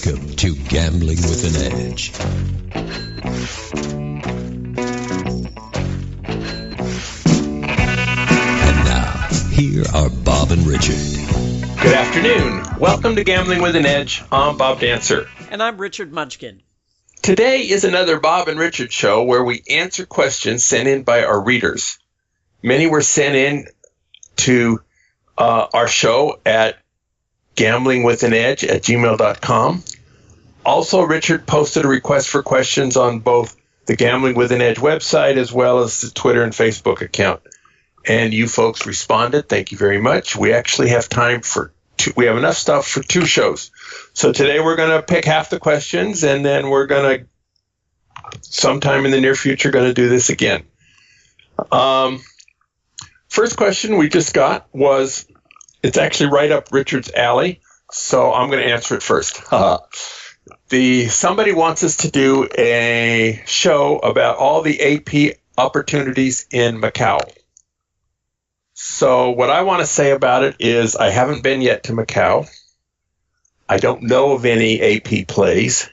Welcome to Gambling with an Edge. And now, here are Bob and Richard. Good afternoon. Welcome to Gambling with an Edge. I'm Bob Dancer. And I'm Richard Munchkin. Today is another Bob and Richard show where we answer questions sent in by our readers. Many were sent in to our show at gamblingwithanedge@gmail.com. Also, Richard posted a request for questions on both the Gambling with an Edge website as well as the Twitter and Facebook account. And you folks responded. Thank you very much. We actually have time for we have enough stuff for 2 shows. So today we're going to pick half the questions, and then we're going to, sometime in the near future, going to do this again. First question we just got was, it's actually right up Richard's alley, so I'm going to answer it first. Somebody wants us to do a show about all the AP opportunities in Macau. So what I want to say about it is I haven't been yet to Macau. I don't know of any AP plays.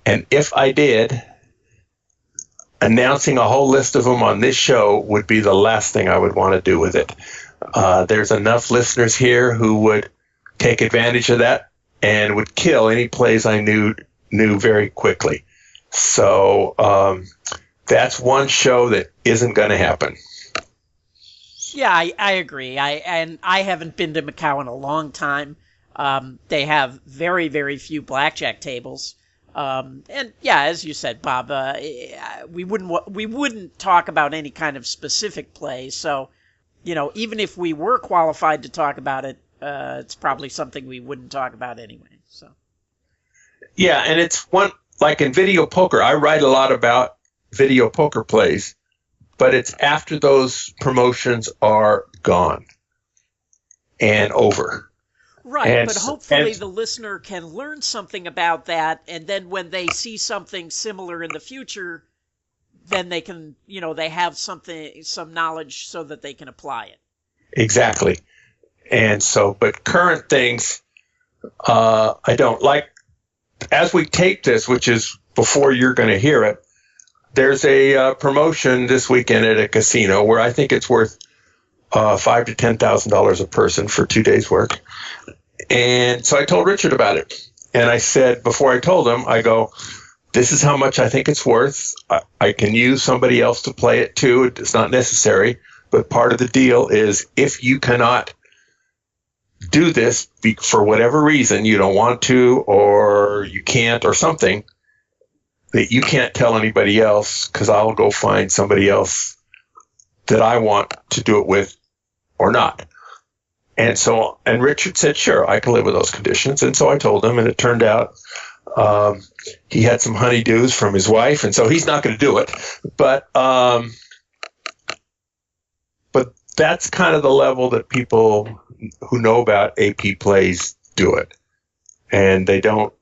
And if I did, announcing a whole list of them on this show would be the last thing I would want to do with it. There's enough listeners here who would take advantage of that and would kill any plays I knew very quickly. So that's one show that isn't going to happen. Yeah, I agree. I haven't been to Macau in a long time. They have very, very few blackjack tables. And yeah, as you said, Bob, we wouldn't talk about any kind of specific play. So, even if we were qualified to talk about it, it's probably something we wouldn't talk about anyway. So. Yeah, and it's one, like in video poker, I write a lot about video poker plays. But it's after those promotions are gone and over. Right, but hopefully the listener can learn something about that, and then when they see something similar in the future, then they can, they have some knowledge so that they can apply it. Exactly. And so, but current things, I don't like. As we tape this, which is before you're going to hear it, there's a promotion this weekend at a casino where I think it's worth $5,000 to $10,000 a person for 2 days' work. And so I told Richard about it. And I said, before I told him, I go, this is how much I think it's worth. I can use somebody else to play it too. It's not necessary. But part of the deal is if you cannot do this for whatever reason, you don't want to or you can't or something, that you can't tell anybody else, because I'll go find somebody else that I want to do it with or not. And so, and Richard said, sure, I can live with those conditions. And so I told him, and it turned out he had some honeydews from his wife, and so he's not going to do it. But that's kind of the level that people who know about AP plays do it. And they don't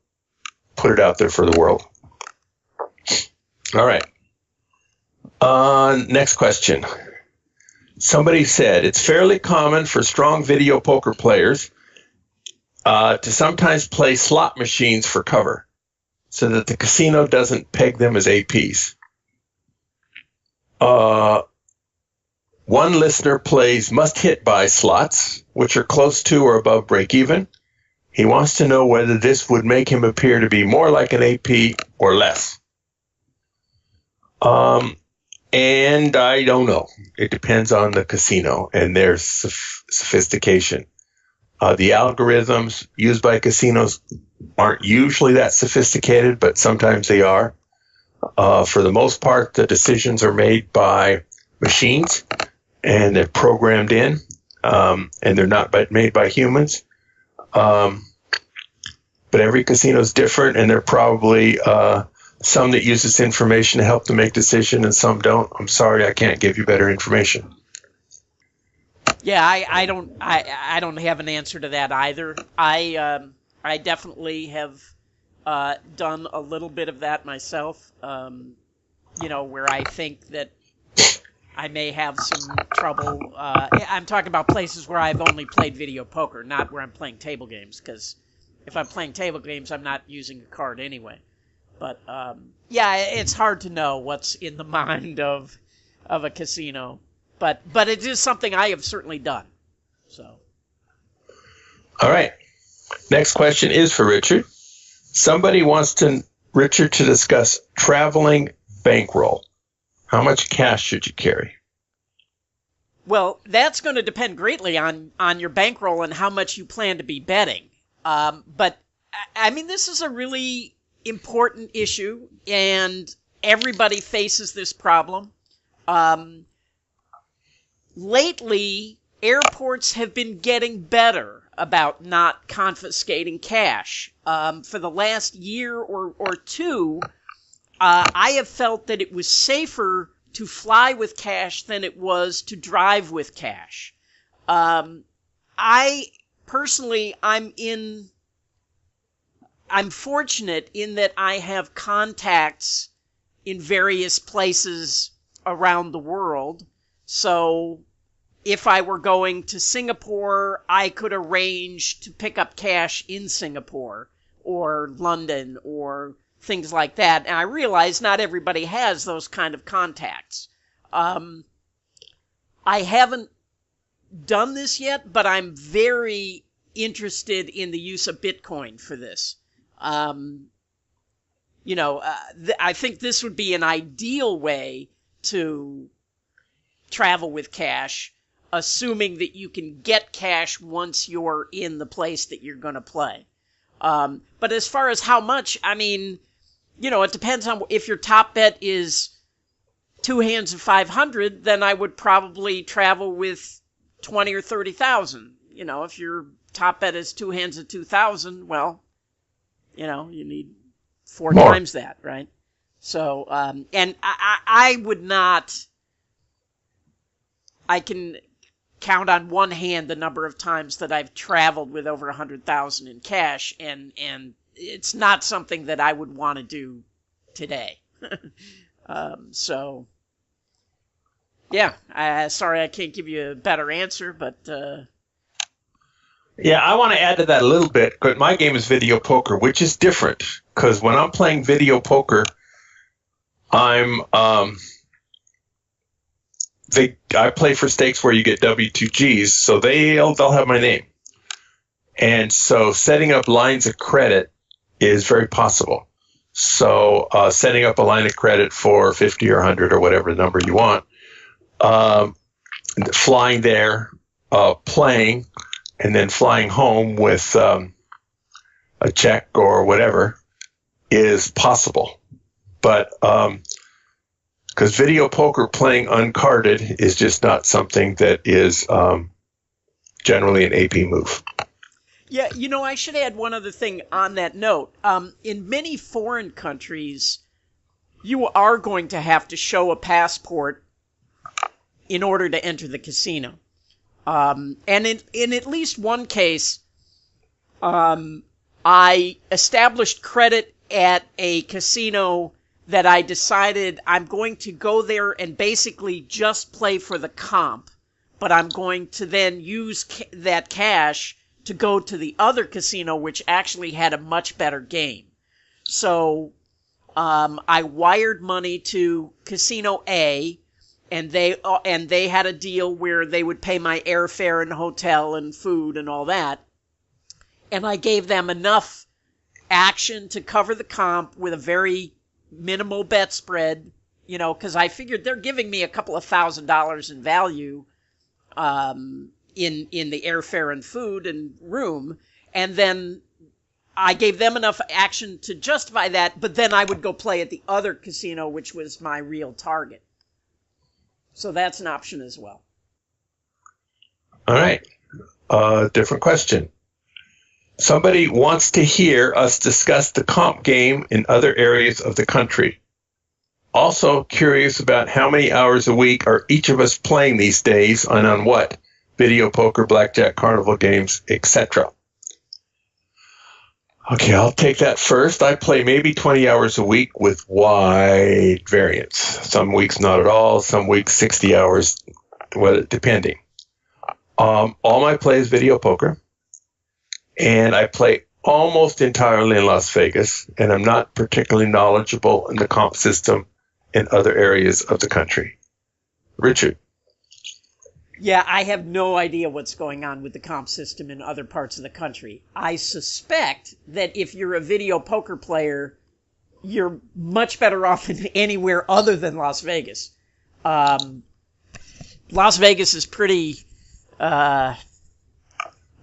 put it out there for the world. All right. Next question. Somebody said, it's fairly common for strong video poker players to sometimes play slot machines for cover so that the casino doesn't peg them as APs. One listener plays must-hit buy slots, which are close to or above break-even. He wants to know whether this would make him appear to be more like an AP or less. And I don't know. It depends on the casino and their sophistication. The algorithms used by casinos aren't usually that sophisticated, but sometimes they are. For the most part, the decisions are made by machines and they're programmed in, and they're not made by humans. But every casino is different, and they're probably some that use this information to help them make decisions and some don't. I'm sorry, I can't give you better information. Yeah, I don't have an answer to that either. I definitely have done a little bit of that myself. Where I think that I may have some trouble. I'm talking about places where I've only played video poker, not where I'm playing table games, because if I'm playing table games, I'm not using a card anyway. But yeah, it's hard to know what's in the mind of a casino. But it is something I have certainly done. So. All right. Next question is for Richard. Somebody wants Richard to discuss traveling bankroll. How much cash should you carry? Well, that's going to depend greatly on your bankroll and how much you plan to be betting. But I mean, this is a really important issue, and everybody faces this problem. Lately, airports have been getting better about not confiscating cash. For the last year or two, I have felt that it was safer to fly with cash than it was to drive with cash. I personally, I'm fortunate in that I have contacts in various places around the world. So if I were going to Singapore, I could arrange to pick up cash in Singapore or London or things like that. And I realize not everybody has those kind of contacts. I haven't done this yet, but I'm very interested in the use of Bitcoin for this. I think this would be an ideal way to travel with cash, assuming that you can get cash once you're in the place that you're going to play. But as far as how much, I mean, it depends on if your top bet is 2 hands of 500, then I would probably travel with 20 or 30,000. If your top bet is 2 hands of 2,000, well, you need 4 more times that, right? So, and I would not, I can count on one hand the number of times that I've traveled with over 100,000 in cash, and it's not something that I would want to do today. So, yeah, sorry I can't give you a better answer, but... Yeah, I want to add to that a little bit, but my game is video poker, which is different, because when I'm playing video poker, I play for stakes where you get W2Gs, so they'll have my name. And so setting up lines of credit is very possible. So setting up a line of credit for 50 or 100 or whatever number you want, flying there, playing, and then flying home with a check or whatever is possible. But because video poker playing uncarded is just not something that is generally an AP move. Yeah, I should add one other thing on that note. In many foreign countries, you are going to have to show a passport in order to enter the casino. And in at least one case, I established credit at a casino that I decided I'm going to go there and basically just play for the comp, but I'm going to then use that cash to go to the other casino, which actually had a much better game. So I wired money to Casino A, and they had a deal where they would pay my airfare and hotel and food and all that. And I gave them enough action to cover the comp with a very minimal bet spread, because I figured they're giving me a couple of $1,000 in value in the airfare and food and room. And then I gave them enough action to justify that, but then I would go play at the other casino, which was my real target. So that's an option as well. All right. Different question. Somebody wants to hear us discuss the comp game in other areas of the country. Also curious about how many hours a week are each of us playing these days and on what? Video poker, blackjack, carnival games, etc. Okay, I'll take that first. I play maybe 20 hours a week with wide variance. Some weeks not at all, some weeks 60 hours, depending. All my play is video poker, and I play almost entirely in Las Vegas, and I'm not particularly knowledgeable in the comp system in other areas of the country. Richard. Yeah, I have no idea what's going on with the comp system in other parts of the country. I suspect that if you're a video poker player, you're much better off in anywhere other than Las Vegas. Las Vegas is pretty, well,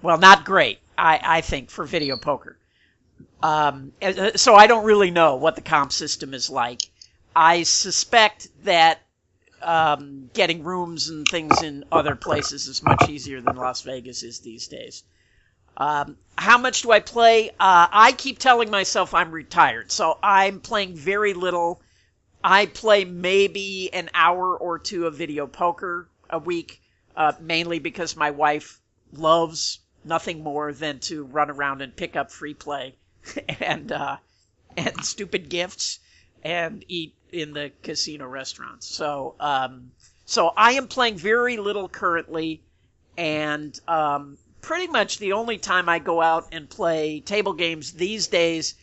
not great, I think, for video poker. So I don't really know what the comp system is like. I suspect that getting rooms and things in other places is much easier than Las Vegas is these days. How much do I play? I keep telling myself I'm retired, so I'm playing very little. I play maybe an hour or two of video poker a week, mainly because my wife loves nothing more than to run around and pick up free play and stupid gifts and eat in the casino restaurants. So I am playing very little currently, and pretty much the only time I go out and play table games these days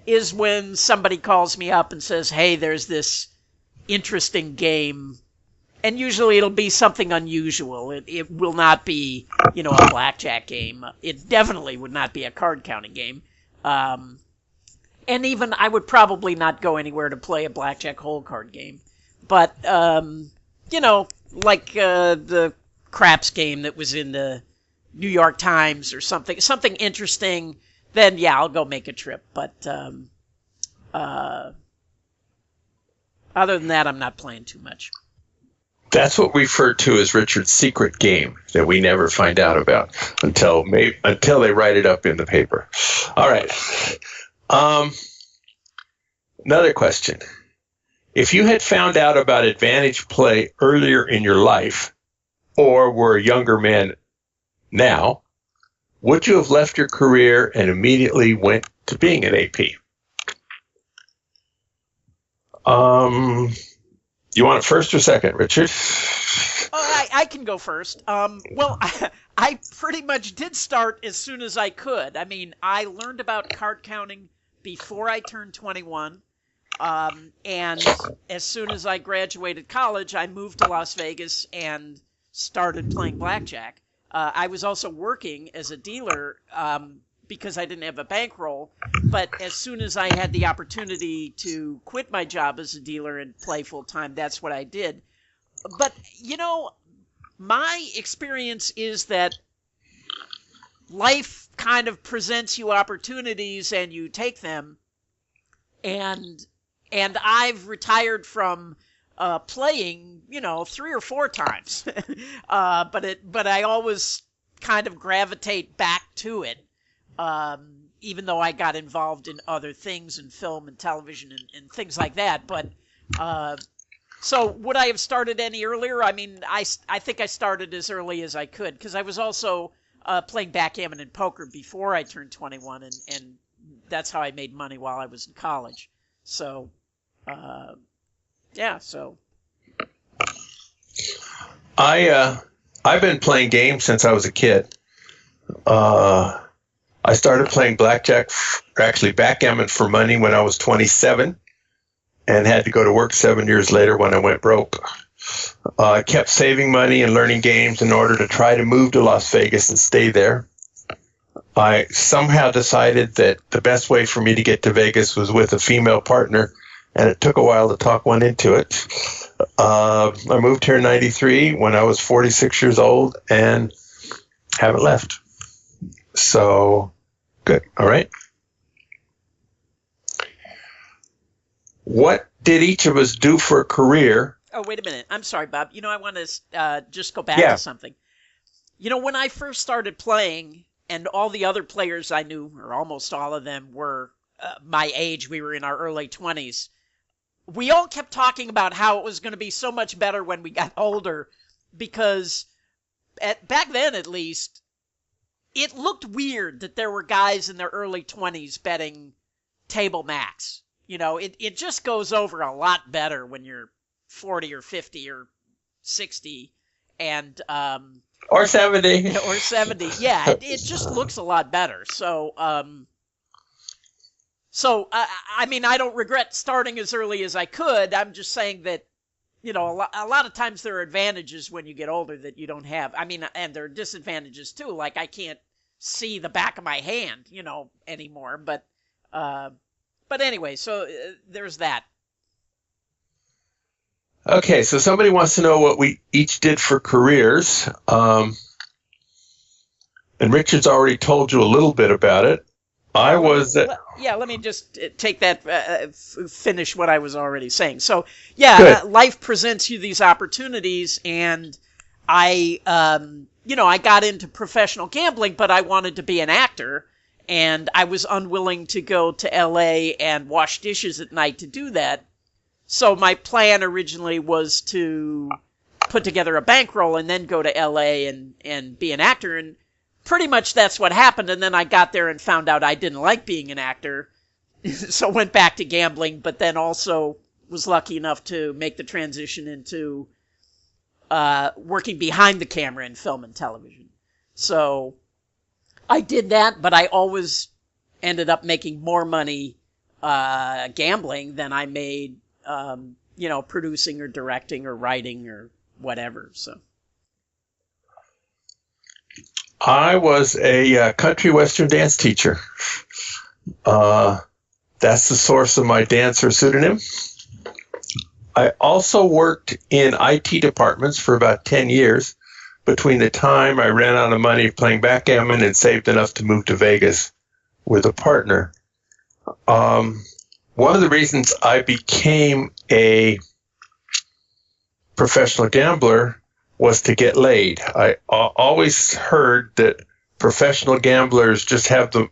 is when somebody calls me up and says, hey, there's this interesting game. And usually it'll be something unusual. It will not be, a blackjack game. It definitely would not be a card counting game. And even I would probably not go anywhere to play a blackjack hole card game. But, like the craps game that was in the New York Times or something interesting, then yeah, I'll go make a trip. But other than that, I'm not playing too much. That's what we refer to as Richard's secret game that we never find out about until they write it up in the paper. All right. Another question. If you had found out about advantage play earlier in your life or were a younger man now, would you have left your career and immediately went to being an AP? You want it first or second, Richard? I can go first. Well, I pretty much did start as soon as I could. I mean, I learned about card counting before I turned 21. And as soon as I graduated college, I moved to Las Vegas and started playing blackjack. I was also working as a dealer because I didn't have a bankroll. But as soon as I had the opportunity to quit my job as a dealer and play full time, that's what I did. But, my experience is that life kind of presents you opportunities and you take them. And I've retired from playing, 3 or 4 times. But I always kind of gravitate back to it. Even though I got involved in other things in film and television and things like that. But so would I have started any earlier? I mean, I think I started as early as I could because I was also playing backgammon and poker before I turned 21, and that's how I made money while I was in college. So, yeah, so. I've been playing games since I was a kid. I started playing blackjack, actually backgammon for money when I was 27 and had to go to work 7 years later when I went broke. I kept saving money and learning games in order to try to move to Las Vegas and stay there. I somehow decided that the best way for me to get to Vegas was with a female partner, and it took a while to talk one into it. I moved here in 93 when I was 46 years old and haven't left. So, good. All right. What did each of us do for a career? Oh, wait a minute. I'm sorry, Bob. I want to just go back to something. When I first started playing, and all the other players I knew, or almost all of them, were my age. We were in our early 20s. We all kept talking about how it was going to be so much better when we got older, because back then, at least, it looked weird that there were guys in their early 20s betting table max. It just goes over a lot better when you're 40 or 50 or 60 and or 70. Or 70. Yeah, it just looks a lot better. So So, I mean, I don't regret starting as early as I could. I'm just saying that, a lot of times there are advantages when you get older that you don't have. I mean, and there are disadvantages too. Like I can't see the back of my hand, anymore. But anyway, so there's that. Okay, so somebody wants to know what we each did for careers. And Richard's already told you a little bit about it. Let me just take that, finish what I was already saying. So, life presents you these opportunities, and I got into professional gambling, but I wanted to be an actor, and I was unwilling to go to LA and wash dishes at night to do that. So my plan originally was to put together a bankroll and then go to LA and be an actor, and pretty much that's what happened. And then I got there and found out I didn't like being an actor. So went back to gambling, but then also was lucky enough to make the transition into working behind the camera in film and television. So I did that, but I always ended up making more money gambling than I made, producing or directing or writing or whatever. So I was a country western dance teacher. That's the source of my dancer pseudonym. I also worked in IT departments for about 10 years between the time I ran out of money playing backgammon and saved enough to move to Vegas with a partner. One of the reasons I became a professional gambler was to get laid. I always heard that professional gamblers just have the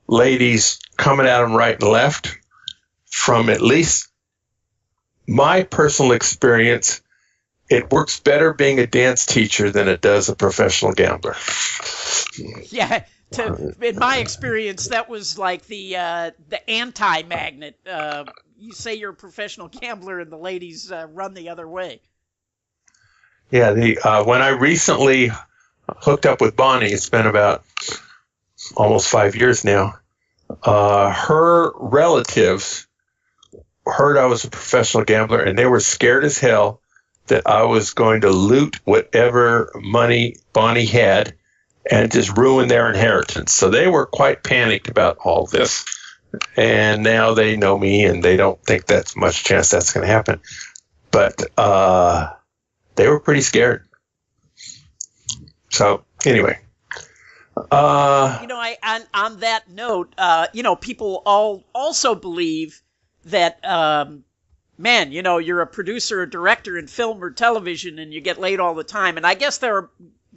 ladies coming at them right and left. From at least my personal experience, it works better being a dance teacher than it does a professional gambler. Yeah, in my experience, that was like the anti-magnet. You say you're a professional gambler, and the ladies run the other way. Yeah, when I recently hooked up with Bonnie, it's been about almost 5 years now. Her relatives heard I was a professional gambler, and they were scared as hell that I was going to loot whatever money Bonnie had and just ruin their inheritance. So they were quite panicked about all this. And now they know me, and they don't think that's much chance that's going to happen. But they were pretty scared. So anyway. On that note, people also believe that, you're a producer or director in film or television and you get laid all the time. And I guess there are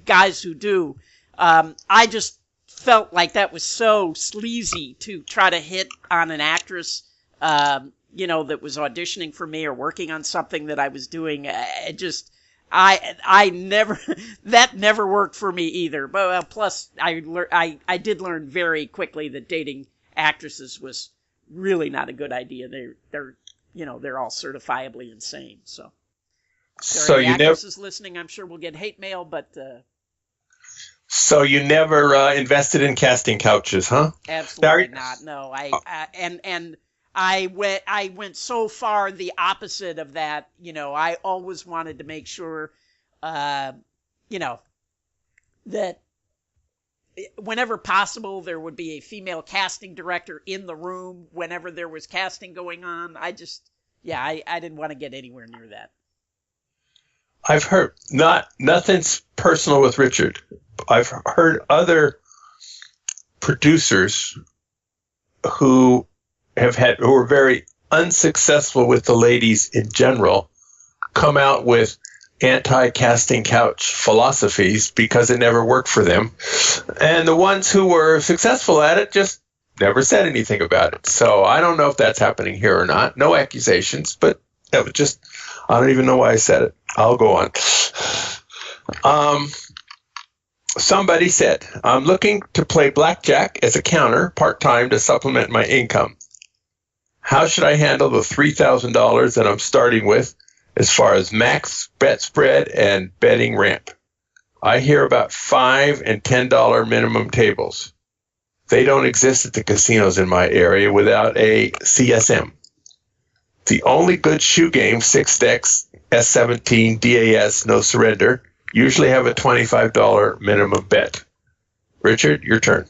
guys who do. I just felt like that was so sleazy to try to hit on an actress, that was auditioning for me or working on something that I was doing. I never, that never worked for me either. But plus I did learn very quickly that dating actresses was really not a good idea. They're all certifiably insane. So you actresses listening, I'm sure we'll get hate mail, but so you never invested in casting couches, huh? Absolutely not. No, I went so far the opposite of that. I always wanted to make sure, that whenever possible, there would be a female casting director in the room whenever there was casting going on. I didn't want to get anywhere near that. I've heard, nothing's personal with Richard. I've heard other producers who were very unsuccessful with the ladies in general come out with anti-casting couch philosophies because it never worked for them. And the ones who were successful at it just never said anything about it. So I don't know if that's happening here or not. No accusations, but that was just, I don't even know why I said it. I'll go on. Somebody said, I'm looking to play blackjack as a counter part-time to supplement my income. How should I handle the $3,000 that I'm starting with as far as max bet spread and betting ramp? I hear about $5 and $10 minimum tables. They don't exist at the casinos in my area without a CSM. The only good shoe game, 6 decks, S17, DAS, no surrender, usually have a $25 minimum bet. Richard, your turn.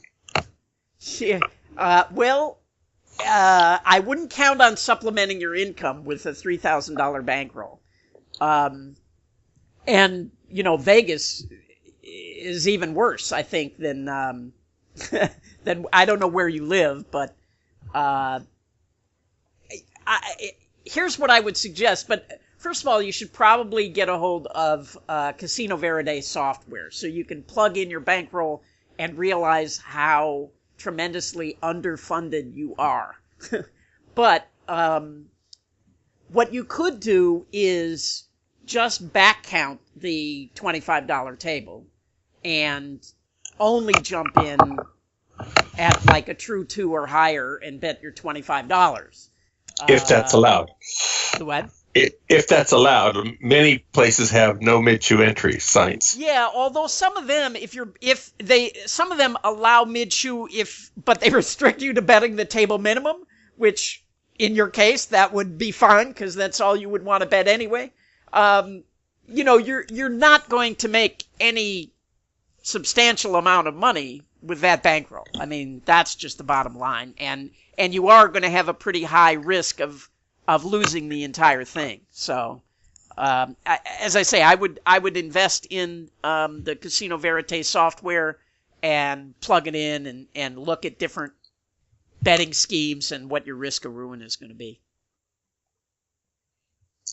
Yeah. I wouldn't count on supplementing your income with a $3,000 bankroll. And, Vegas is even worse, I think, than I don't know where you live, but here's what I would suggest. But first of all, you should probably get a hold of Casino Verde software so you can plug in your bankroll and realize how tremendously underfunded you are. But what you could do is just back count the $25 table and only jump in at like a true 2 or higher and bet your $25. If that's allowed. The what? If that's allowed. Many places have no mid-shoe entry signs. Yeah, although some of them, some of them allow mid-shoe but they restrict you to betting the table minimum, which in your case that would be fine because that's all you would want to bet anyway. You're not going to make any substantial amount of money with that bankroll. I mean, that's just the bottom line, and you are going to have a pretty high risk of losing the entire thing. So, as I say, I would invest in the Casino Verite software and plug it in and look at different betting schemes and what your risk of ruin is going to be.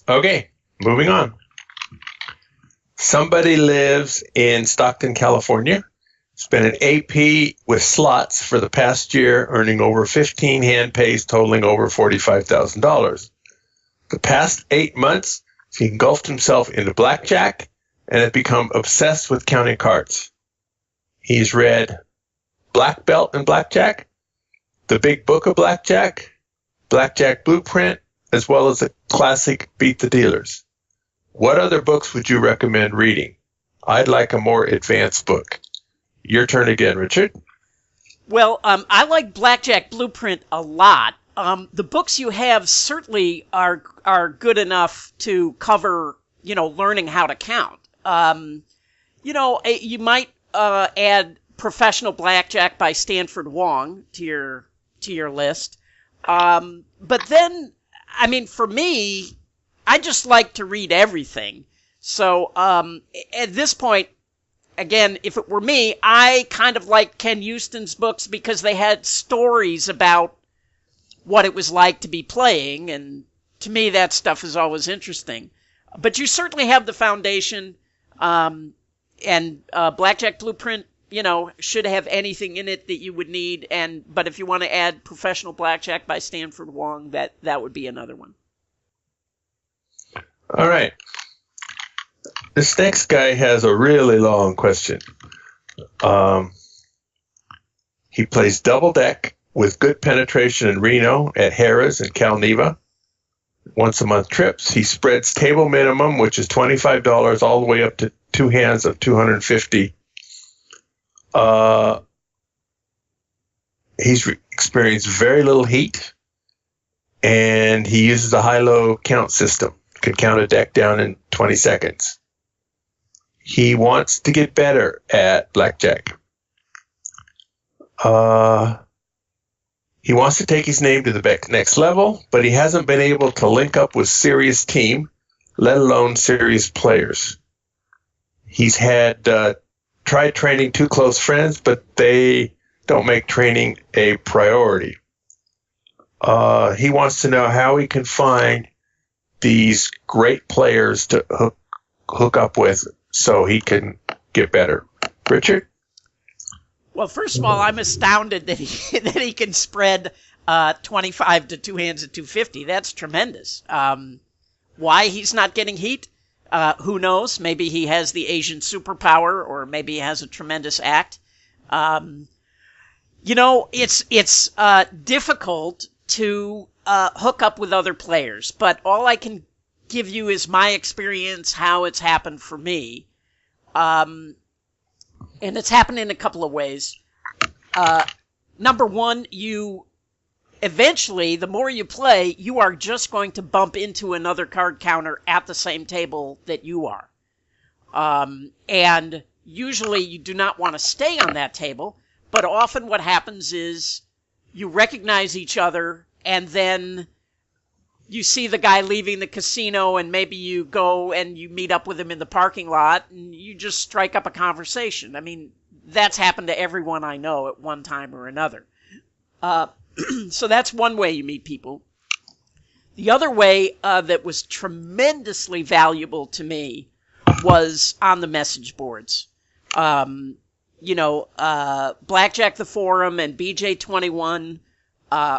Okay, moving on. Somebody lives in Stockton, California. It's been an AP with slots for the past year, earning over 15 hand pays totaling over $45,000. The past 8 months, he engulfed himself into blackjack and had become obsessed with counting cards. He's read Black Belt in Blackjack, The Big Book of Blackjack, Blackjack Blueprint, as well as the classic Beat the Dealers. What other books would you recommend reading? I'd like a more advanced book. Your turn again, Richard. Well, I like Blackjack Blueprint a lot. The books you have certainly are good enough to cover, learning how to count. You might add Professional Blackjack by Stanford Wong to your list. But then, I mean, for me, I just like to read everything. So at this point, again, if it were me, I kind of like Ken Houston's books because they had stories about what it was like to be playing, and to me that stuff is always interesting. But you certainly have the foundation, and Blackjack Blueprint, should have anything in it that you would need. But if you want to add Professional Blackjack by Stanford Wong, that would be another one. All right. This next guy has a really long question. He plays double deck with good penetration in Reno at Harrah's and Cal Neva. Once a month trips. He spreads table minimum, which is $25 all the way up to 2 hands of $250. He's experienced very little heat, and he uses a high-low count system. Can count a deck down in 20 seconds. He wants to get better at blackjack. He wants to take his name to the next level, but he hasn't been able to link up with serious team, let alone serious players. He's had tried training 2 close friends, but they don't make training a priority. He wants to know how he can find these great players to hook up with so he can get better. Richard? Well, first of all, I'm astounded that he can spread 25 to 2 hands at 250. That's tremendous. Why he's not getting heat? Who knows? Maybe he has the Asian superpower, or maybe he has a tremendous act. It's difficult to hook up with other players, but all I can give you is my experience, how it's happened for me. And it's happened in a couple of ways. number one, eventually, the more you play, you are just going to bump into another card counter at the same table that you are. And usually you do not want to stay on that table, but often what happens is you recognize each other, and then you see the guy leaving the casino, and maybe you go and you meet up with him in the parking lot, and you just strike up a conversation. I mean, that's happened to everyone I know at one time or another. So that's one way you meet people. The other way that was tremendously valuable to me was on the message boards. Blackjack the Forum and BJ21.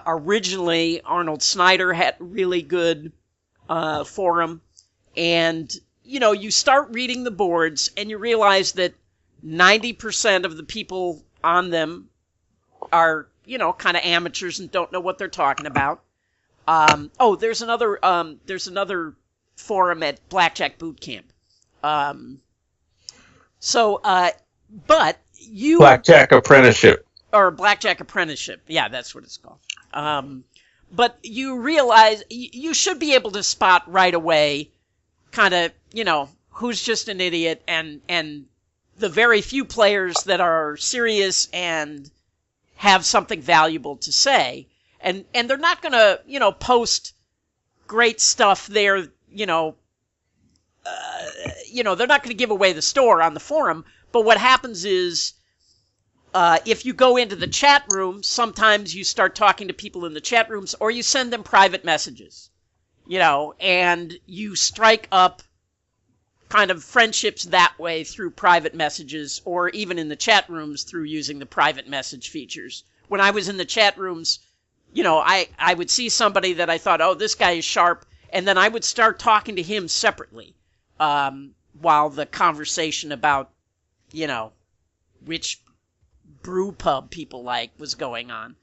Originally, Arnold Snyder had really good forum. And, you start reading the boards and you realize that 90% of the people on them are, kind of amateurs and don't know what they're talking about. There's another forum at Blackjack Boot Camp. But you... Blackjack Apprenticeship. Or Blackjack Apprenticeship. Yeah, that's what it's called. But you realize you should be able to spot right away kind of, who's just an idiot and the very few players that are serious and have something valuable to say. And they're not going to, post great stuff there, they're not going to give away the store on the forum. But what happens is, if you go into the chat room, sometimes you start talking to people in the chat rooms, or you send them private messages, and you strike up kind of friendships that way through private messages, or even in the chat rooms through using the private message features. When I was in the chat rooms, I would see somebody that I thought, oh, this guy is sharp, and then I would start talking to him separately, while the conversation about, which brew pub people like was going on.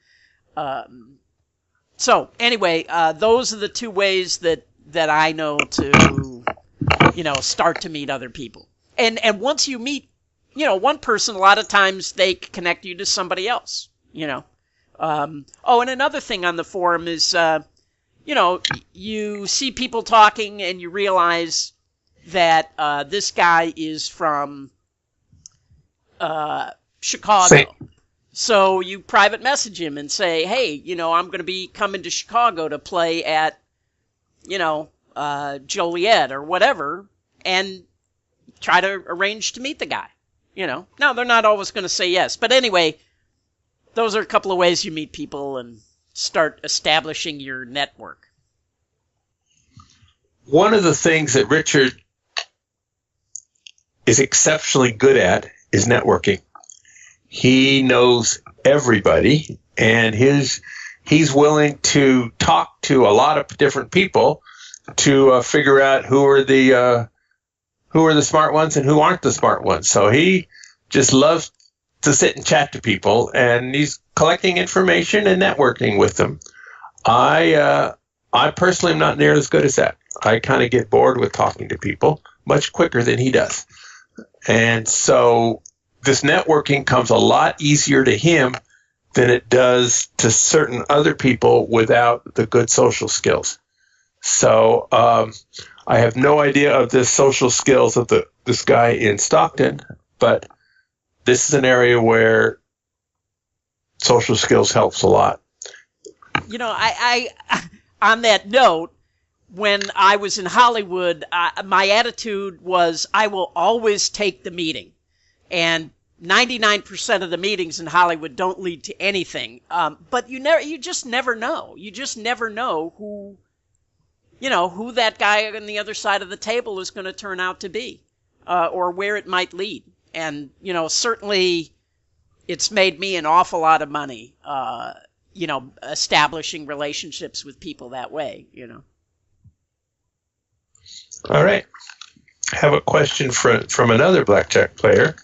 So anyway, those are the two ways that I know to, start to meet other people. And once you meet, one person, a lot of times they connect you to somebody else, and another thing on the forum is, you see people talking and you realize that this guy is from Chicago. So you private message him and say, hey, I'm going to be coming to Chicago to play at, Joliet or whatever, and try to arrange to meet the guy. Now, they're not always going to say yes. But anyway, those are a couple of ways you meet people and start establishing your network. One of the things that Richard is exceptionally good at is networking. He knows everybody, and he's willing to talk to a lot of different people to figure out who are the smart ones and who aren't the smart ones. So he just loves to sit and chat to people, and he's collecting information and networking with them. I personally am not near as good as that. I kind of get bored with talking to people much quicker than he does. And so this networking comes a lot easier to him than it does to certain other people without the good social skills. So I have no idea of the social skills of this guy in Stockton, but this is an area where social skills helps a lot. I on that note, when I was in Hollywood, my attitude was I will always take the meeting. And 99% of the meetings in Hollywood don't lead to anything. But you just never know. You just never know who that guy on the other side of the table is going to turn out to be, or where it might lead. And, certainly it's made me an awful lot of money, establishing relationships with people that way, All right. I have a question from another blackjack player.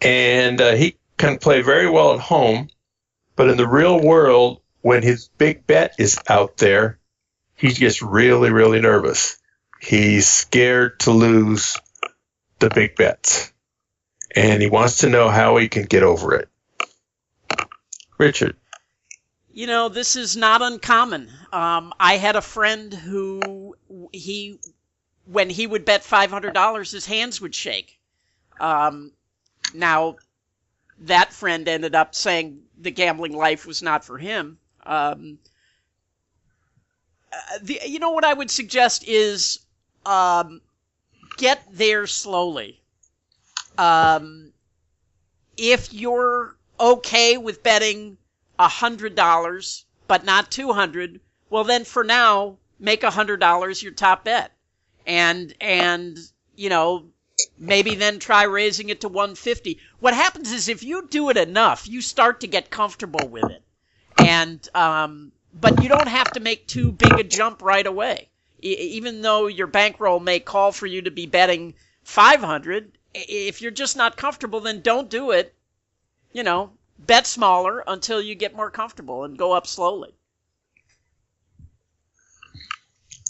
And he can play very well at home, but in the real world, when his big bet is out there, he gets really, really nervous. He's scared to lose the big bets, and he wants to know how he can get over it. Richard. This is not uncommon. I had a friend who when he would bet $500, his hands would shake. Now, that friend ended up saying the gambling life was not for him. What I would suggest is get there slowly. If you're okay with betting $100 but not $200, well then for now make $100 your top bet, and maybe then try raising it to $150. What happens is if you do it enough, you start to get comfortable with it, and but you don't have to make too big a jump right away. Even though your bankroll may call for you to be betting $500, if you're just not comfortable, then don't do it. Bet smaller until you get more comfortable and go up slowly.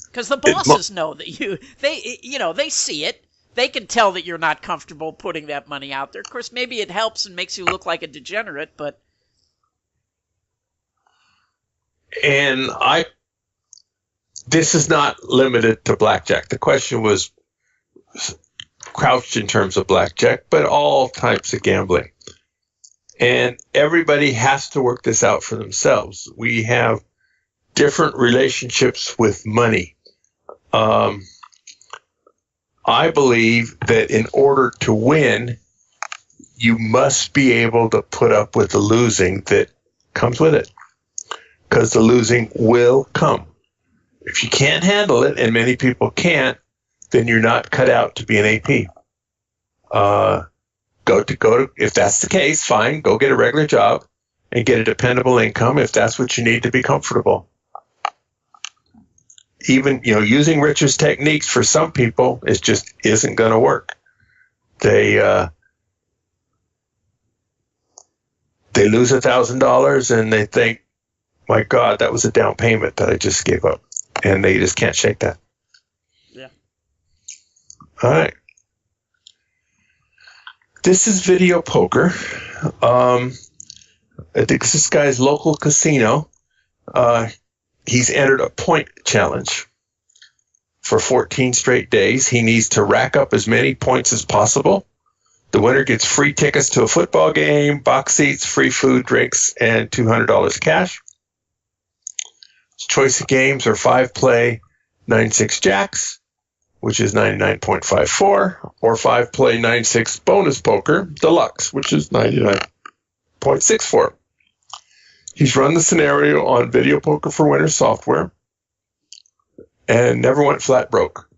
Because the bosses know that they see it. They can tell that you're not comfortable putting that money out there. Of course, maybe it helps and makes you look like a degenerate, but. And this is not limited to blackjack. The question was crouched in terms of blackjack, but all types of gambling. And everybody has to work this out for themselves. We have different relationships with money. I believe that in order to win, you must be able to put up with the losing that comes with it, because the losing will come. If you can't handle it, and many people can't, then you're not cut out to be an AP. If that's the case, fine, go get a regular job and get a dependable income if that's what you need to be comfortable. Even, using Richard's techniques for some people isn't going to work. They lose $1,000 and they think, my God, that was a down payment that I just gave up. And they just can't shake that. Yeah. All right. This is video poker. I think this guy's local casino. He's entered a point challenge for 14 straight days. He needs to rack up as many points as possible. The winner gets free tickets to a football game, box seats, free food, drinks, and $200 cash. His choice of games are 5-play 9-6 jacks, which is 99.54, or 5-play 9-6 bonus poker deluxe, which is 99.64. He's run the scenario on Video Poker for Winners software and never went flat broke.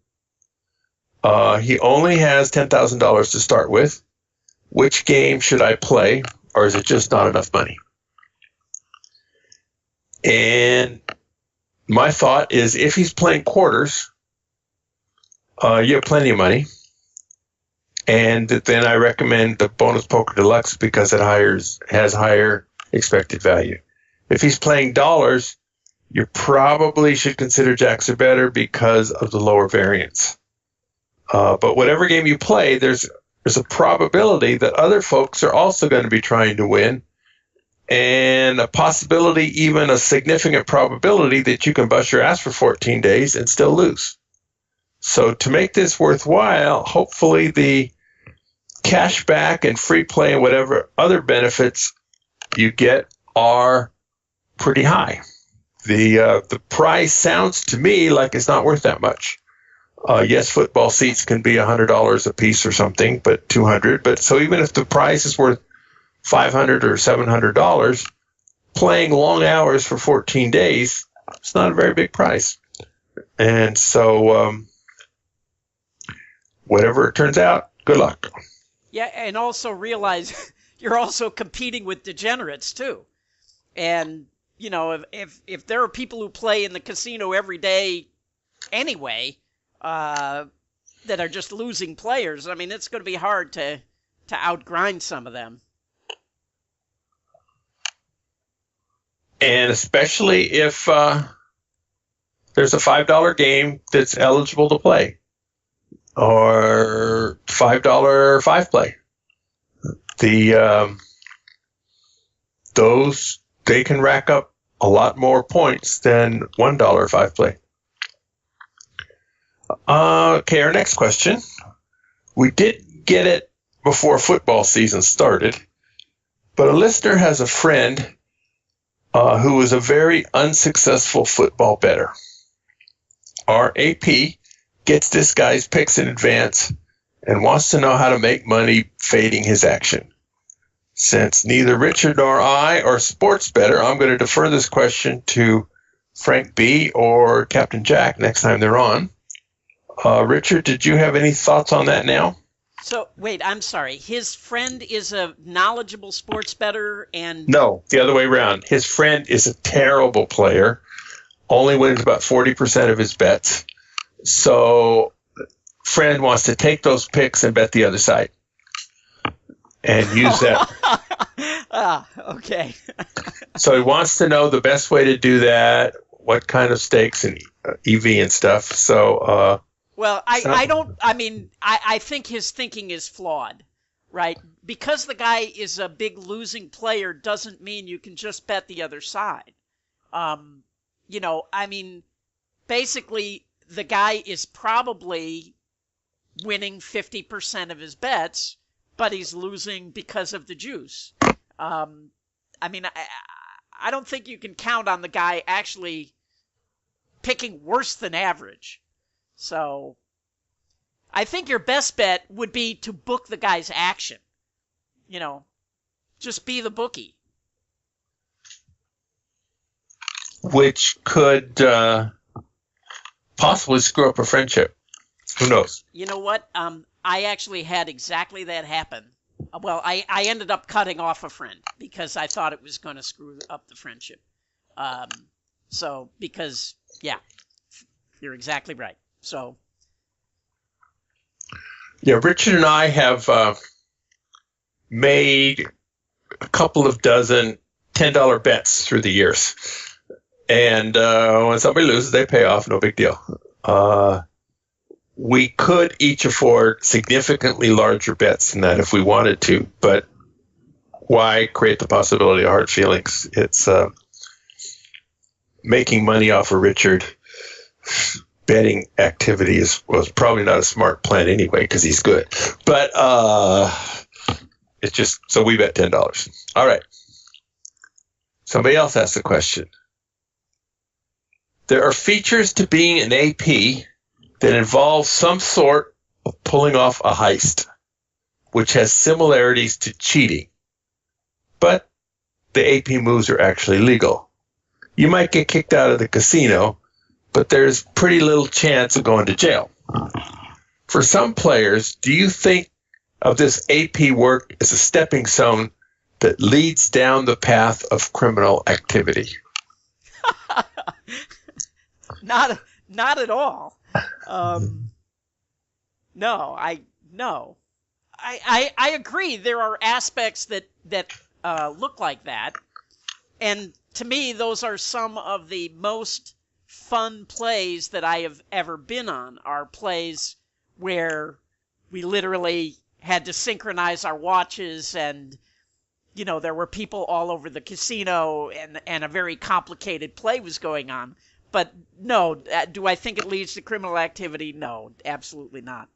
He only has $10,000 to start with. Which game should I play, or is it just not enough money? And my thought is, if he's playing quarters, you have plenty of money. And then I recommend the bonus poker deluxe because it has higher expected value. If he's playing dollars, you probably should consider jacks or better because of the lower variance. But whatever game you play, there's a probability that other folks are also going to be trying to win, and a possibility, even a significant probability, that you can bust your ass for 14 days and still lose. So to make this worthwhile, hopefully the cash back and free play and whatever other benefits you get are pretty high. The price sounds to me like it's not worth that much. Yes, football seats can be $100 a piece or something, but $200. But so even if the price is worth $500 or $700, playing long hours for 14 days, it's not a very big price. And so whatever it turns out, good luck. Yeah, and also realize you're also competing with degenerates too. And if there are people who play in the casino every day anyway, that are just losing players, I mean, it's going to be hard to outgrind some of them. And especially if there's a $5 game that's eligible to play, or $5 5 play. they can rack up a lot more points than $1 5-play. Okay, our next question. We did get it before football season started, but a listener has a friend who is a very unsuccessful football bettor. Our AP gets this guy's picks in advance and wants to know how to make money fading his action. Since neither Richard nor I are sports bettor, I'm going to defer this question to Frank B. or Captain Jack next time they're on. Richard, did you have any thoughts on that now? So, wait, I'm sorry. His friend is a knowledgeable sports bettor and... No, the other way around. His friend is a terrible player, only wins about 40% of his bets. So, friend wants to take those picks and bet the other side. And use that. Okay. So he wants to know the best way to do that, what kind of stakes and EV and stuff. So, well, I think his thinking is flawed, right? Because the guy is a big losing player doesn't mean you can just bet the other side. Basically, the guy is probably winning 50% of his bets, but he's losing because of the juice. I don't think you can count on the guy actually picking worse than average. So I think your best bet would be to book the guy's action. Just be the bookie. Which could possibly screw up a friendship. Who knows? You know what? I actually had exactly that happen. Well, I ended up cutting off a friend because I thought it was going to screw up the friendship. Yeah, you're exactly right. So, yeah, Richard and I have made a couple of dozen $10 bets through the years. And when somebody loses, they pay off. No big deal. We could each afford significantly larger bets than that if we wanted to, but why create the possibility of hard feelings? It's making money off of Richard. Betting activity was probably not a smart plan anyway because he's good. But it's just, so we bet $10. All right. Somebody else asked the question. There are features to being an AP that involve some sort of pulling off a heist, which has similarities to cheating. But the AP moves are actually legal. You might get kicked out of the casino, but there's pretty little chance of going to jail. For some players, do you think of this AP work as a stepping stone that leads down the path of criminal activity? Not at all. No. I agree. There are aspects that look like that, and to me, those are some of the most fun plays that I have ever been on. Are plays where we literally had to synchronize our watches, and there were people all over the casino, and a very complicated play was going on. But no, do I think it leads to criminal activity? No, absolutely not.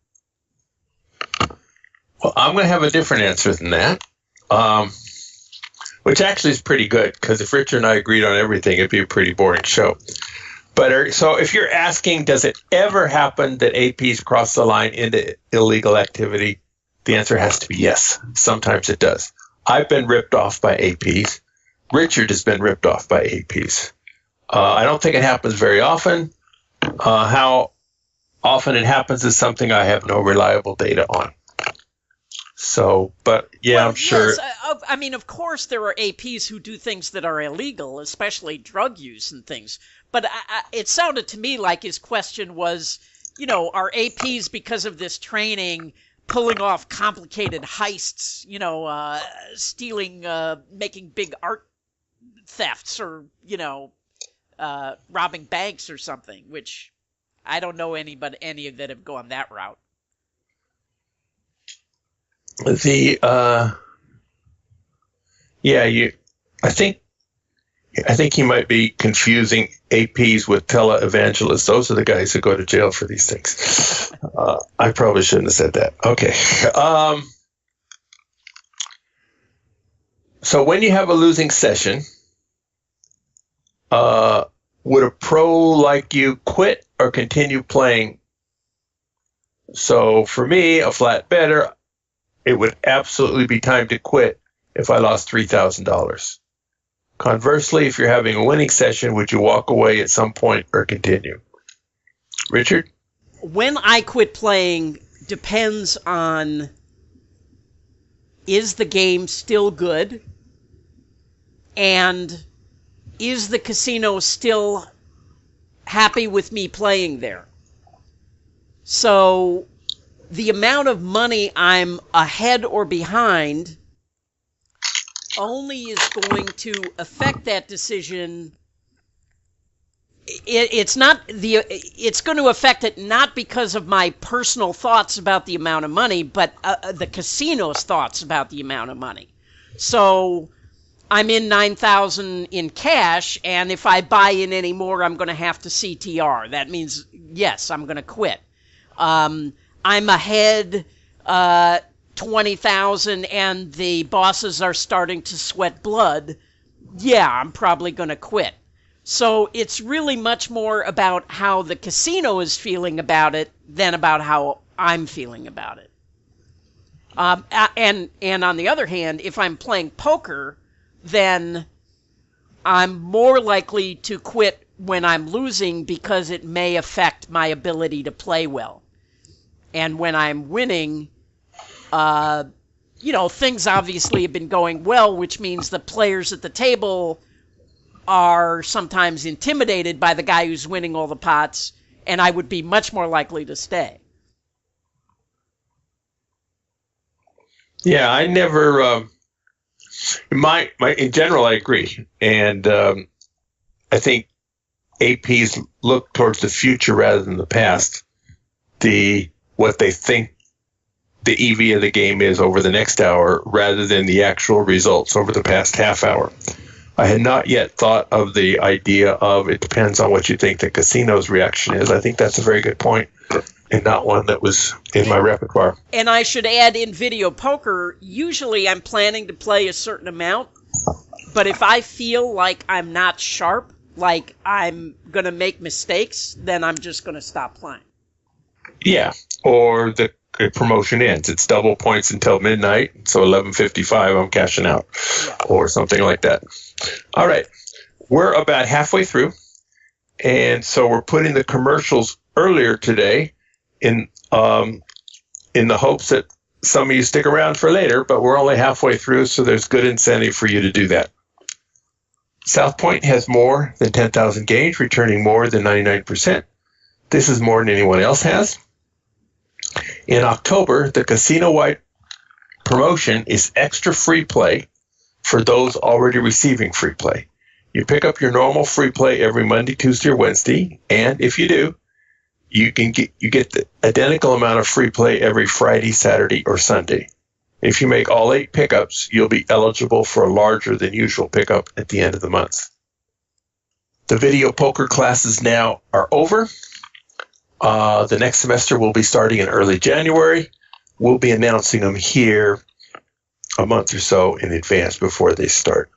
Well, I'm going to have a different answer than that, which actually is pretty good, because if Richard and I agreed on everything, it'd be a pretty boring show. But so if you're asking, does it ever happen that APs cross the line into illegal activity? The answer has to be yes. Sometimes it does. I've been ripped off by APs. Richard has been ripped off by APs. I don't think it happens very often. How often it happens is something I have no reliable data on. So, but yeah, well, I'm sure. Yes, of course there are APs who do things that are illegal, especially drug use and things. But it sounded to me like his question was, are APs, because of this training, pulling off complicated heists, stealing, making big art thefts, or, robbing banks or something, which I don't know any that have gone that route. I think he might be confusing APs with televangelists. Those are the guys who go to jail for these things. I probably shouldn't have said that. Okay. So when you have a losing session, would a pro like you quit or continue playing? So for me, a flat bettor, it would absolutely be time to quit if I lost $3,000. Conversely, if you're having a winning session, would you walk away at some point or continue? Richard? When I quit playing depends on, is the game still good? And is the casino still happy with me playing there? So the amount of money I'm ahead or behind only is going to affect that decision. It's going to affect it not because of my personal thoughts about the amount of money, but the casino's thoughts about the amount of money. So I'm in $9,000 in cash, and if I buy in any more, I'm going to have to CTR. That means, yes, I'm going to quit. I'm ahead 20,000 and the bosses are starting to sweat blood. Yeah, I'm probably going to quit. So it's really much more about how the casino is feeling about it than about how I'm feeling about it. And on the other hand, if I'm playing poker, then I'm more likely to quit when I'm losing because it may affect my ability to play well. And when I'm winning, things obviously have been going well, which means the players at the table are sometimes intimidated by the guy who's winning all the pots, and I would be much more likely to stay. Yeah, I never. In general, I agree, and I think APs look towards the future rather than the past. What they think the EV of the game is over the next hour, rather than the actual results over the past half hour. I had not yet thought of the idea of it depends on what you think the casino's reaction is. I think that's a very good point, and not one that was in my repertoire. And I should add, in video poker, usually I'm planning to play a certain amount, but if I feel like I'm not sharp, like I'm going to make mistakes, then I'm just going to stop playing. Yeah, or the promotion ends. It's double points until midnight, so 11:55 I'm cashing out, or something like that. All right, we're about halfway through, and so we're putting the commercials earlier today in the hopes that some of you stick around for later, but we're only halfway through, so there's good incentive for you to do that. South Point has more than 10,000 games, returning more than 99%. This is more than anyone else has. In October, the casino-wide promotion is extra free play for those already receiving free play. You pick up your normal free play every Monday, Tuesday, or Wednesday, and if you do, you get the identical amount of free play every Friday, Saturday, or Sunday. If you make all 8 pickups, you'll be eligible for a larger than usual pickup at the end of the month. The video poker classes now are over. The next semester will be starting in early January. We'll be announcing them here a month or so in advance before they start.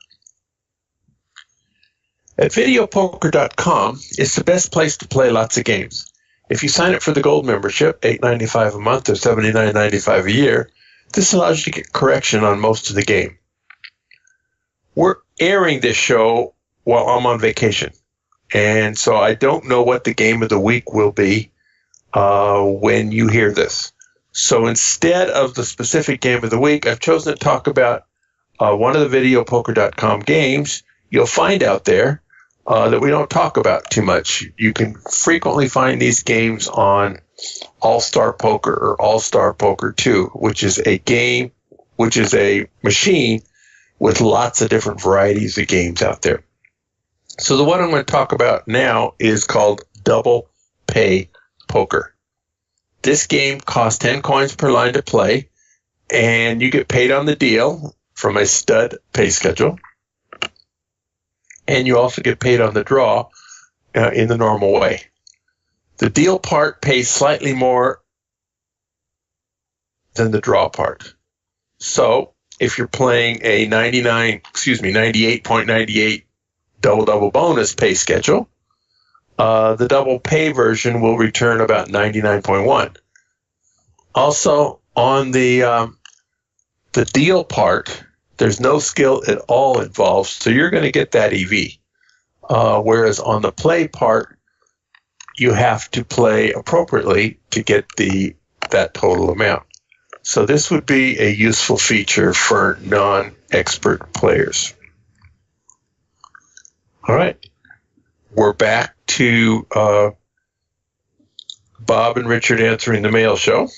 At videopoker.com, it's the best place to play lots of games. If you sign up for the gold membership, $8.95 a month or $79.95 a year, this allows you to get correction on most of the game. We're airing this show while I'm on vacation, and so I don't know what the game of the week will be when you hear this. So instead of the specific game of the week, I've chosen to talk about one of the videopoker.com games you'll find out there that we don't talk about too much. You can frequently find these games on All-Star Poker or All-Star Poker 2, which is a machine with lots of different varieties of games out there. So the one I'm going to talk about now is called Double Pay Poker. This game costs 10 coins per line to play, and you get paid on the deal from a stud pay schedule. and you also get paid on the draw in the normal way. The deal part pays slightly more than the draw part. So if you're playing a 98.98 double-double bonus pay schedule, the double pay version will return about 99.1. Also, on the deal part, there's no skill at all involved, so you're going to get that EV. Whereas on the play part, you have to play appropriately to get that total amount. So this would be a useful feature for non-expert players. All right. We're back to Bob and Richard answering the mail show.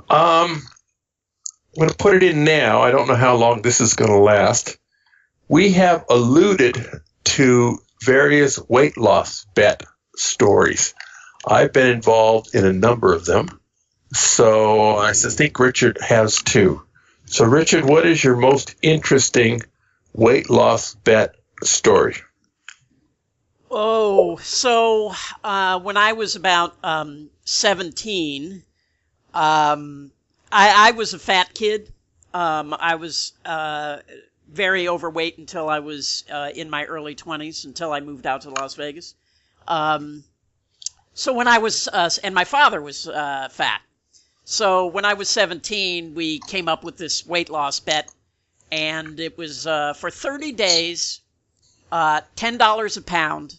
I'm going to put it in now. I don't know how long this is going to last. We have alluded to various weight loss bet stories. I've been involved in a number of them. So I think Richard has too. So Richard, what is your most interesting weight loss bet story? Oh, so when I was about 17, I was a fat kid. I was very overweight until I was in my early 20s, until I moved out to Las Vegas. So when I was, and my father was fat. So when I was 17, we came up with this weight loss bet, and it was for 30 days, $10 a pound.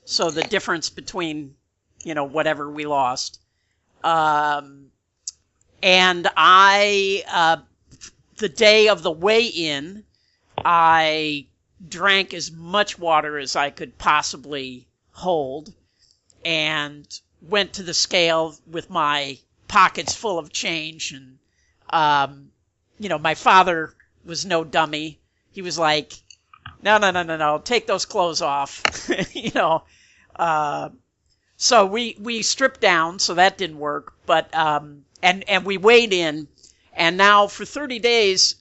So the difference between, whatever we lost. And I, the day of the weigh-in, I drank as much water as I could possibly hold and went to the scale with my pockets full of change. And, my father was no dummy. He was like, no, take those clothes off, So we stripped down, so that didn't work. But, and we weighed in, and now for 30 days,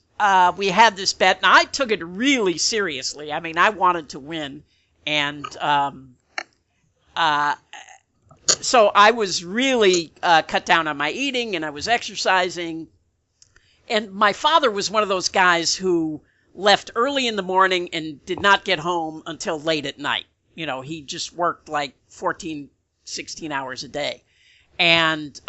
we had this bet, and I took it really seriously. I mean, I wanted to win, and so I was really cut down on my eating, and I was exercising. And my father was one of those guys who left early in the morning and did not get home until late at night. He just worked like 14, 16 hours a day. And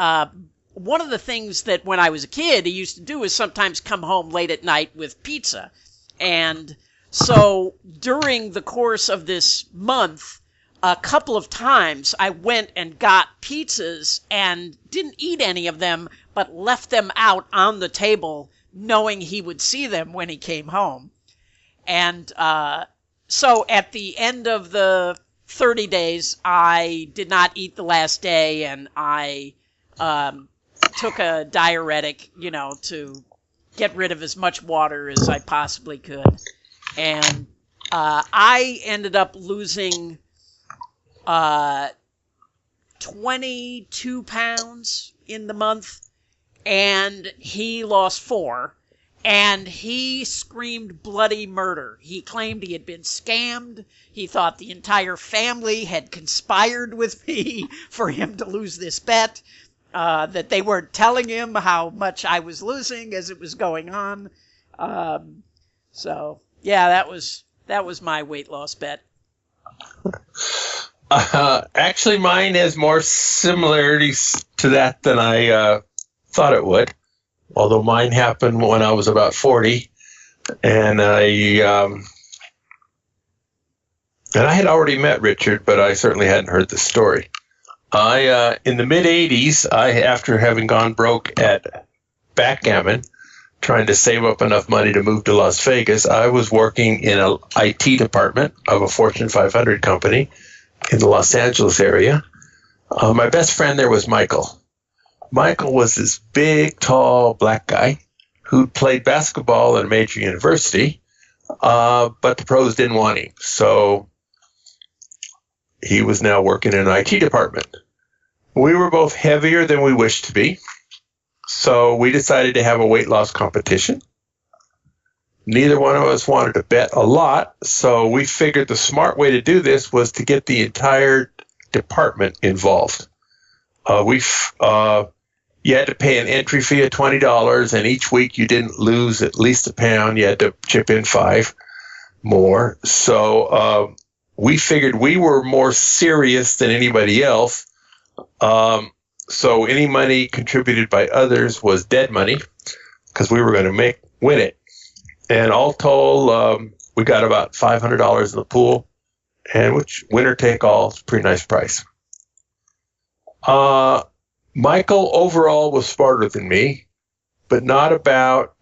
one of the things that when I was a kid he used to do is sometimes come home late at night with pizza. And so during the course of this month, a couple of times I went and got pizzas and didn't eat any of them, but left them out on the table knowing he would see them when he came home. And so at the end of the 30 days, I did not eat the last day, and I took a diuretic, to get rid of as much water as I possibly could. And I ended up losing 22 pounds in the month, and he lost 4. And he screamed bloody murder. He claimed he had been scammed. He thought the entire family had conspired with me for him to lose this bet, that they weren't telling him how much I was losing as it was going on. So, yeah, that was my weight loss bet. Actually, mine has more similarities to that than I thought it would. Although mine happened when I was about 40, and I had already met Richard, but I certainly hadn't heard the story. In the mid 80s, after having gone broke at backgammon, trying to save up enough money to move to Las Vegas, I was working in an IT department of a Fortune 500 company in the Los Angeles area. My best friend there was Michael. Michael was this big, tall, black guy who played basketball at a major university, but the pros didn't want him. So he was now working in an IT department. We were both heavier than we wished to be, so we decided to have a weight loss competition. neither one of us wanted to bet a lot, so we figured the smart way to do this was to get the entire department involved. You had to pay an entry fee of $20, and each week you didn't lose at least a pound. You had to chip in 5 more. So we figured we were more serious than anybody else. So any money contributed by others was dead money because we were going to win it. And all told, we got about $500 in the pool, and which winner take all is a pretty nice price. Michael overall was smarter than me, but not about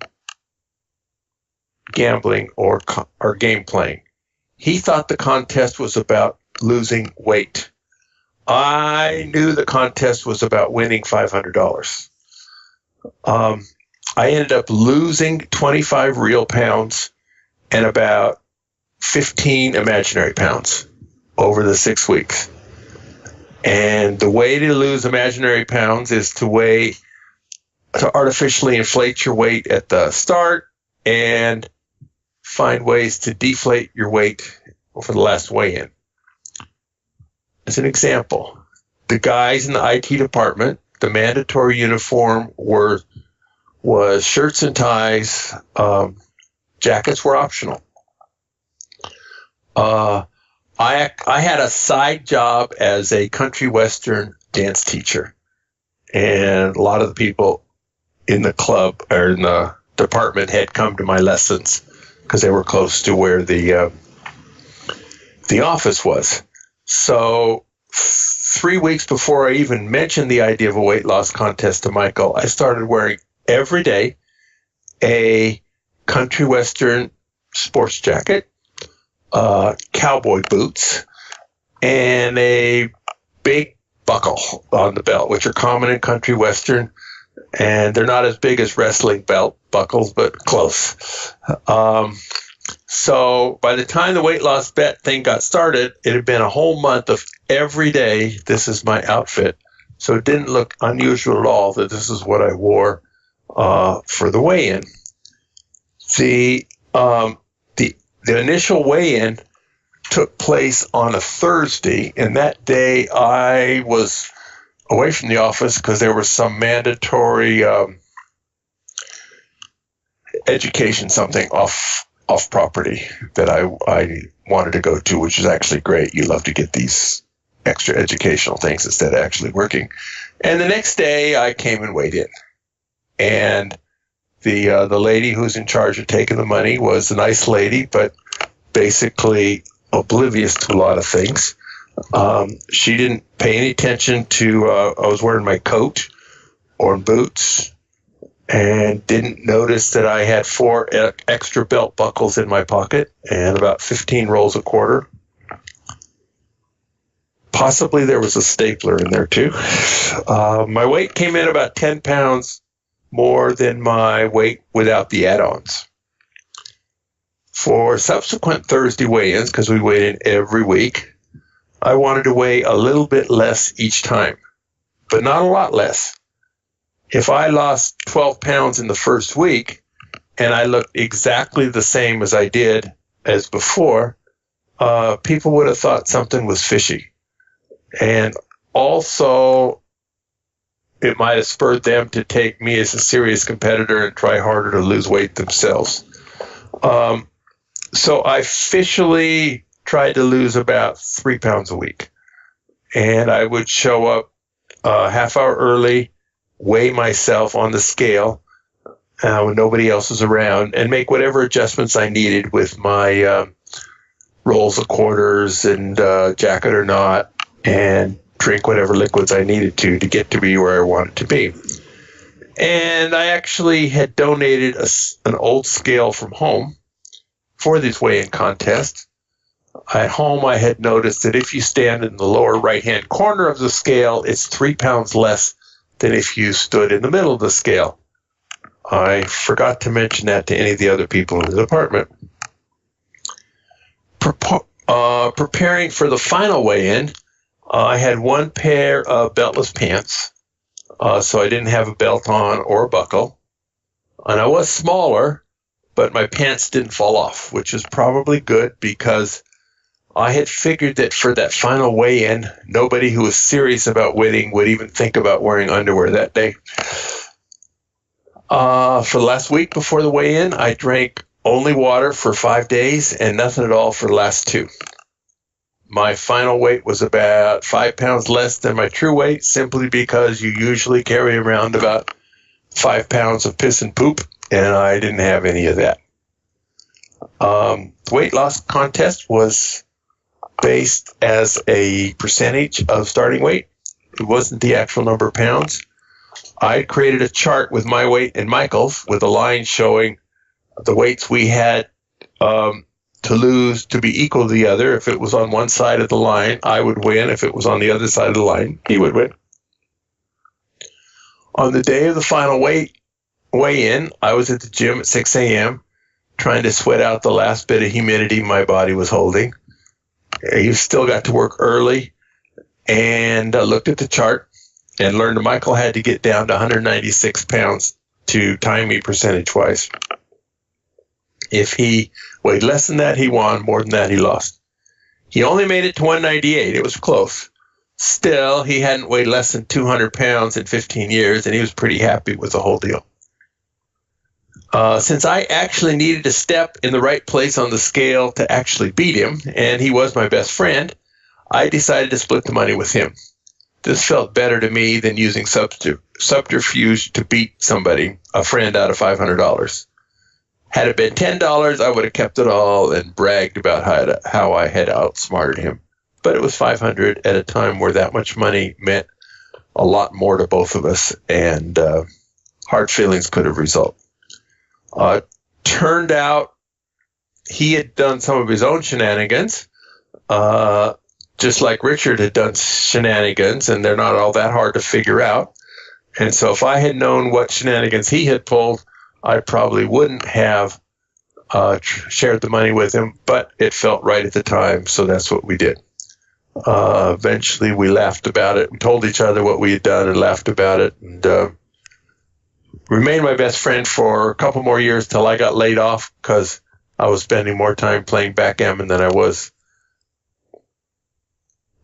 gambling or game playing. He thought the contest was about losing weight. I knew the contest was about winning $500. I ended up losing 25 real pounds and about 15 imaginary pounds over the 6 weeks. And the way to lose imaginary pounds is to artificially inflate your weight at the start and find ways to deflate your weight for the last weigh-in. As an example, the guys in the IT department, the mandatory uniform was shirts and ties. Jackets were optional. I had a side job as a country western dance teacher, and a lot of the people in the club or in the department had come to my lessons because they were close to where the office was. So 3 weeks before I even mentioned the idea of a weight loss contest to Michael, I started wearing every day a country western sports jacket, cowboy boots, and a big buckle on the belt, which are common in country western, and they're not as big as wrestling belt buckles, but close. So by the time the weight loss bet thing got started, it had been a whole month of every day, this is my outfit. So it didn't look unusual at all that this is what I wore for the weigh-in. The initial weigh-in took place on a Thursday, and that day I was away from the office because there was some mandatory education something off property that I wanted to go to, which is actually great. You love to get these extra educational things instead of actually working. And the next day I came and weighed in, and the lady who's in charge of taking the money was a nice lady, but basically oblivious to a lot of things. She didn't pay any attention to I was wearing my coat or boots, and didn't notice that I had 4 extra belt buckles in my pocket and about 15 rolls of quarter. Possibly there was a stapler in there too. My weight came in about 10 pounds more than my weight without the add-ons. For subsequent Thursday weigh-ins, because we weighed in every week, I wanted to weigh a little bit less each time, but not a lot less. If I lost 12 pounds in the first week and I looked exactly the same as I did as before, people would have thought something was fishy. And also, it might have spurred them to take me as a serious competitor and try harder to lose weight themselves. So I officially tried to lose about 3 pounds a week. And I would show up a half hour early, weigh myself on the scale when nobody else was around, and make whatever adjustments I needed with my rolls of quarters and jacket or not, and drink whatever liquids I needed to get to be where I wanted to be. And I actually had donated an old scale from home for this weigh-in contest. At home, I had noticed that if you stand in the lower right-hand corner of the scale, it's 3 pounds less than if you stood in the middle of the scale. I forgot to mention that to any of the other people in the department. Preparing for the final weigh-in, I had 1 pair of beltless pants, so I didn't have a belt on or a buckle. And I was smaller, but my pants didn't fall off, which is probably good because I had figured that for that final weigh-in, nobody who was serious about winning would even think about wearing underwear that day. For the last week before the weigh-in, I drank only water for 5 days and nothing at all for the last 2. My final weight was about 5 pounds less than my true weight, simply because you usually carry around about 5 pounds of piss and poop, and I didn't have any of that. The weight loss contest was based as a percentage of starting weight. It wasn't the actual number of pounds. I created a chart with my weight and Michael's with a line showing the weights we had to lose to be equal to the other. If it was on one side of the line, I would win. If it was on the other side of the line, he would win. On the day of the final weigh-in, I was at the gym at 6 a.m. trying to sweat out the last bit of humidity my body was holding. You still got to work early, and looked at the chart and learned that Michael had to get down to 196 pounds to time me percentage-wise. If he weighed less than that, he won. More than that, he lost. He only made it to 198. It was close. Still, he hadn't weighed less than 200 pounds in 15 years, and he was pretty happy with the whole deal. Since I actually needed to step in the right place on the scale to actually beat him, and he was my best friend, I decided to split the money with him. This felt better to me than using subterfuge to beat somebody, a friend, out of $500. Had it been $10, I would have kept it all and bragged about how I had outsmarted him. But it was $500 at a time where that much money meant a lot more to both of us, and hard feelings could have resulted. Turned out he had done some of his own shenanigans, just like Richard had done shenanigans, and they're not all that hard to figure out. And so if I had known what shenanigans he had pulled, I probably wouldn't have shared the money with him, but it felt right at the time, so that's what we did. Eventually we laughed about it. We told each other what we had done and laughed about it, and remained my best friend for a couple more years till I got laid off because I was spending more time playing backgammon than I was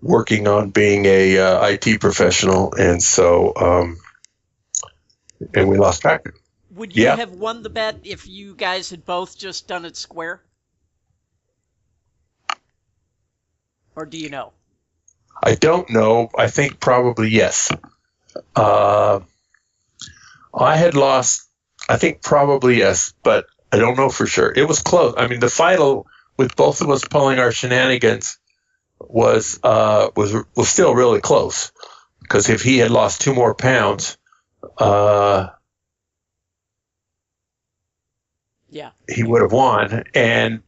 working on being a IT professional, and so and we lost track. Would you have won the bet if you guys had both just done it square? Or do you know? I don't know. I think probably yes. I had lost, I think probably yes, but I don't know for sure. It was close. I mean, the final with both of us pulling our shenanigans was still really close, because if he had lost 2 more pounds, he would have won. And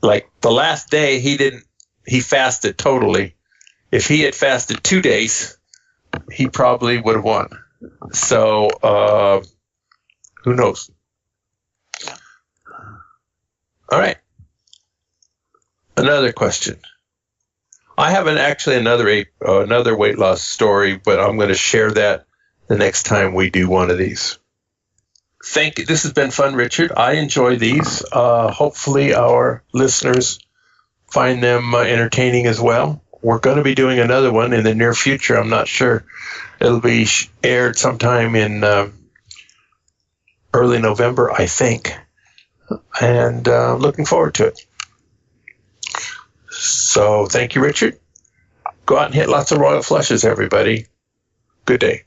like the last day, he fasted totally. If he had fasted 2 days, he probably would have won. So, who knows? All right. Another question. I have another weight loss story, but I'm going to share that the next time we do one of these. Thank you. This has been fun, Richard. I enjoy these. Hopefully our listeners find them entertaining as well. We're going to be doing another one in the near future. I'm not sure. It'll be aired sometime in early November, I think. And looking forward to it. So thank you, Richard. Go out and hit lots of royal flushes, everybody. Good day.